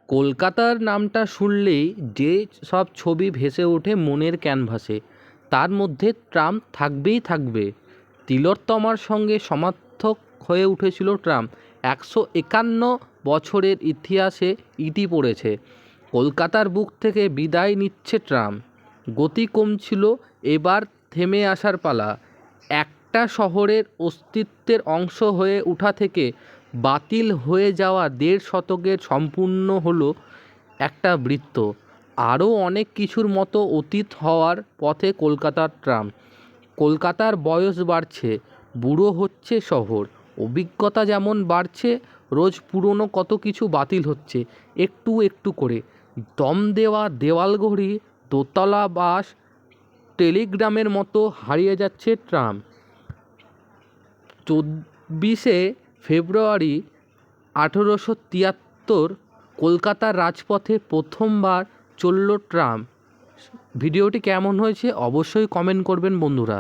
কলকাতার নামটা শুনলেই যে সব ছবি ভেসে ওঠে মনের ক্যানভাসে, তার মধ্যে ট্রাম থাকবেই থাকবে। তিলোত্তমার সঙ্গে সমার্থক হয়ে উঠেছিল ট্রাম। 151 বছরের ইতিহাসে ইতি পড়েছে। কলকাতার বুক থেকে বিদায় নিচ্ছে ট্রাম। গতি কমছিল, এবার থেমে আসার পালা। একটা শহরের অস্তিত্বের অংশ হয়ে ওঠা থেকে বাতিল হয়ে যাওয়া 1.5 শতকের সম্পূর্ণ হলো একটা বৃত্ত। আরও অনেক কিছুর মতো অতীত হওয়ার পথে কলকাতার ট্রাম। কলকাতার বয়স বাড়ছে, বুড়ো হচ্ছে শহর। অভিজ্ঞতা যেমন বাড়ছে, রোজ পুরনো কত কিছু বাতিল হচ্ছে একটু একটু করে। দম দেওয়া দেওয়ালঘড়ি, দোতলা বাস, টেলিগ্রামের মতো হারিয়ে যাচ্ছে ট্রাম। 24শে ফেব্রুয়ারি 1873 কলকাতার রাজপথে প্রথমবার চলল ট্রাম। ভিডিওটি কেমন হয়েছে অবশ্যই কমেন্ট করবেন বন্ধুরা।